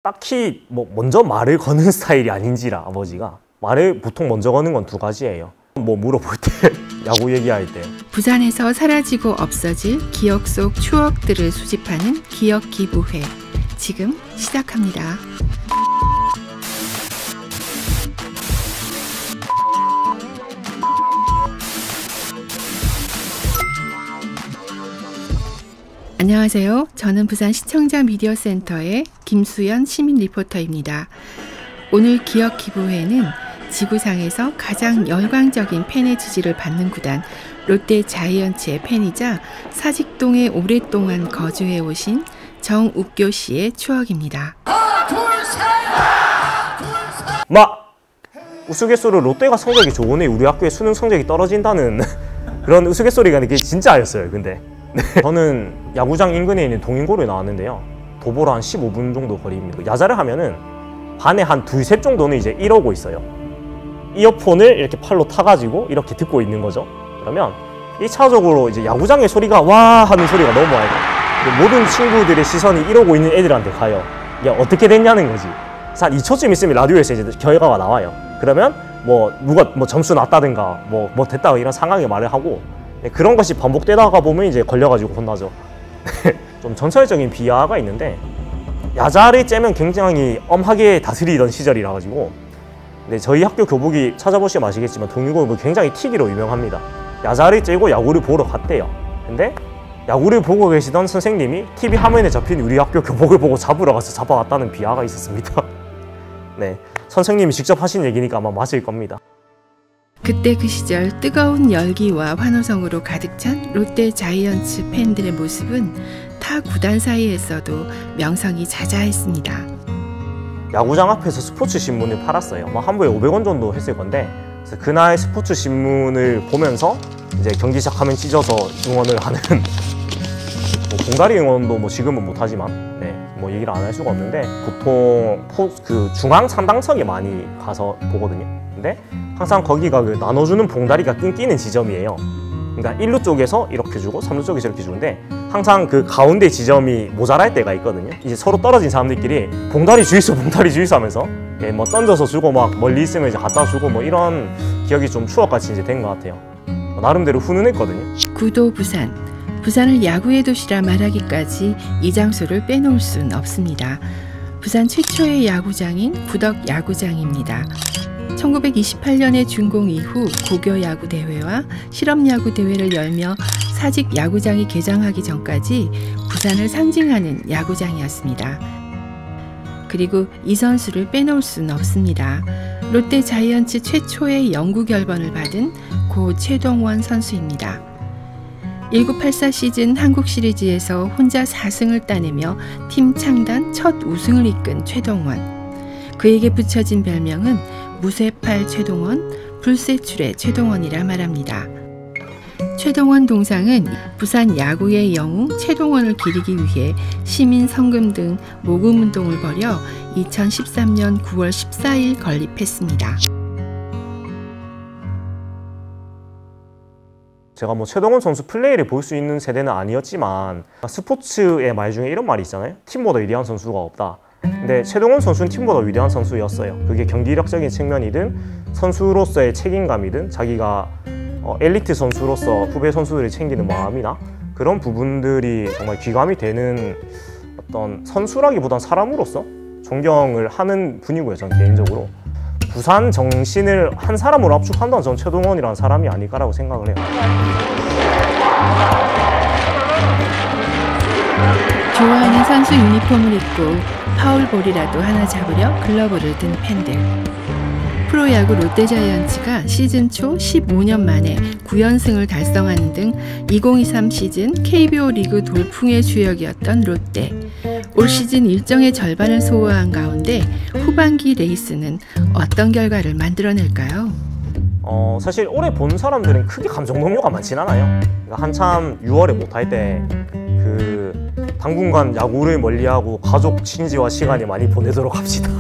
딱히 뭐 먼저 말을 거는 스타일이 아닌지라 아버지가 말을 보통 먼저 거는 건 두 가지예요. 뭐 물어볼 때, 야구 얘기할 때. 부산에서 사라지고 없어질 기억 속 추억들을 수집하는 기억기부회 지금 시작합니다. 안녕하세요. 저는 부산 시청자 미디어 센터의 김수연 시민 리포터입니다. 오늘 기억기부회는 지구상에서 가장 열광적인 팬의 지지를 받는 구단 롯데 자이언츠의 팬이자 사직동에 오랫동안 거주해 오신 정욱교 씨의 추억입니다. 막 우스갯소리로 롯데가 성적이 좋으니 우리 학교의 수능 성적이 떨어진다는 그런 우스갯소리가 그게 진짜였어요. 근데 저는 야구장 인근에 있는 동인고를 나왔는데요. 도보로 한 15분 정도 거리입니다. 야자를 하면은 반에 한 둘, 셋 정도는 이제 이러고 있어요. 이어폰을 이렇게 팔로 타가지고 이렇게 듣고 있는 거죠. 그러면 1차적으로 이제 야구장의 소리가 와 하는 소리가 넘어와요. 모든 친구들의 시선이 이러고 있는 애들한테 가요. 이게 어떻게 됐냐는 거지. 한 2초쯤 있으면 라디오에서 이제 결과가 나와요. 그러면 뭐 누가 뭐 점수 났다든가 뭐 됐다 이런 상황에 말을 하고 그런 것이 반복되다가 보면 이제 걸려가지고 혼나죠. 좀 전설적인 비하가 있는데 야자를 째면 굉장히 엄하게 다스리던 시절이라 가지고 근데 저희 학교 교복이 찾아보시면 아시겠지만 동인고는 굉장히 튀기로 유명합니다. 야자를 째고 야구를 보러 갔대요. 근데 야구를 보고 계시던 선생님이 TV 화면에 잡힌 우리 학교 교복을 보고 잡으러 가서 잡아왔다는 비하가 있었습니다. 네, 선생님이 직접 하신 얘기니까 아마 맞을 겁니다. 그때 그 시절 뜨거운 열기와 환호성으로 가득 찬 롯데 자이언츠 팬들의 모습은 타 구단 사이에서도 명성이 자자했습니다. 야구장 앞에서 스포츠 신문을 팔았어요. 한 부에 500원 정도 했을 건데 그래서 그날 스포츠 신문을 보면서 이제 경기 시작하면 찢어서 응원을 하는 뭐 봉다리 응원도 뭐 지금은 못하지만 뭐 얘기를 안 할 수가 없는데 보통 그 중앙 상당석에 많이 가서 보거든요. 근데 항상 거기가 그 나눠주는 봉다리가 끊기는 지점이에요. 그러니까 1루 쪽에서 이렇게 주고 3루 쪽에서 이렇게 주는데 항상 그 가운데 지점이 모자랄 때가 있거든요. 이제 서로 떨어진 사람들끼리 봉다리 주이소 하면서 뭐 던져서 주고 막 멀리 있으면 이제 갖다 주고 뭐 이런 기억이 좀 추억같이 이제 된 것 같아요. 나름대로 훈훈했거든요. 구도 부산. 부산을 야구의 도시라 말하기까지 이 장소를 빼놓을 순 없습니다. 부산 최초의 야구장인 구덕 야구장입니다. 1928년에 준공 이후 고교 야구 대회와 실업 야구 대회를 열며 사직 야구장이 개장하기 전까지 부산을 상징하는 야구장이었습니다. 그리고 이 선수를 빼놓을 수는 없습니다. 롯데 자이언츠 최초의 영구 결번을 받은 고 최동원 선수입니다. 1984 시즌 한국 시리즈에서 혼자 4승을 따내며 팀 창단 첫 우승을 이끈 최동원. 그에게 붙여진 별명은 무쇠팔 최동원, 불세출의 최동원이라 말합니다. 최동원 동상은 부산 야구의 영웅 최동원을 기리기 위해 시민 성금 등 모금 운동을 벌여 2013년 9월 14일 건립했습니다. 제가 뭐 최동원 선수 플레이를 볼 수 있는 세대는 아니었지만 스포츠의 말 중에 이런 말이 있잖아요. 팀보다 위대한 선수가 없다. 근데 최동원 선수는 팀보다 위대한 선수였어요. 그게 경기력적인 측면이든 선수로서의 책임감이든 자기가 엘리트 선수로서 후배 선수들을 챙기는 마음이나 그런 부분들이 정말 귀감이 되는 어떤 선수라기보단 사람으로서 존경을 하는 분이고요. 전 개인적으로 부산 정신을 한 사람으로 압축한다면 전 최동원이라는 사람이 아닐까라고 생각을 해요. 좋아하는 선수 유니폼을 입고 파울볼이라도 하나 잡으려 글러브를 든 팬들. 프로야구 롯데자이언츠가 시즌 초 15년 만에 9연승을 달성하는 등 2023 시즌 KBO 리그 돌풍의 주역이었던 롯데. 올 시즌 일정의 절반을 소화한 가운데 후반기 레이스는 어떤 결과를 만들어낼까요? 사실 올해 본 사람들은 크게 감정 동요가 많진 않아요. 그러니까 한참 6월에 못할 때 당분간 야구를 멀리하고 가족 친지와 시간을 많이 보내도록 합시다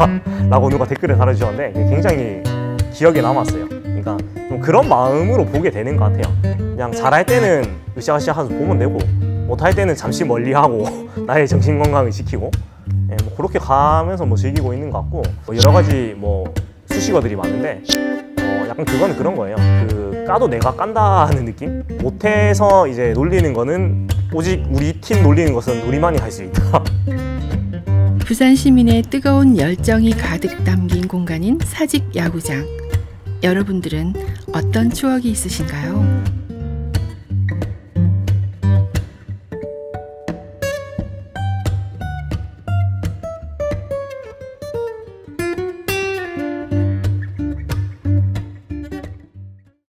라고 누가 댓글을 달아주셨는데 굉장히 기억에 남았어요. 그러니까 좀 그런 마음으로 보게 되는 것 같아요. 그냥 잘할 때는 으쌰으쌰 하면서 보면 되고 못할 때는 잠시 멀리하고 나의 정신건강을 지키고 뭐 그렇게 가면서 뭐 즐기고 있는 것 같고, 뭐 여러 가지 뭐 수식어들이 많은데 약간 그건 그런 거예요. 그 까도 내가 깐다는 느낌? 못해서 이제 놀리는 거는 오직 우리 팀 놀리는 것은 우리만이 할 수 있다. 부산 시민의 뜨거운 열정이 가득 담긴 공간인 사직 야구장. 여러분들은 어떤 추억이 있으신가요?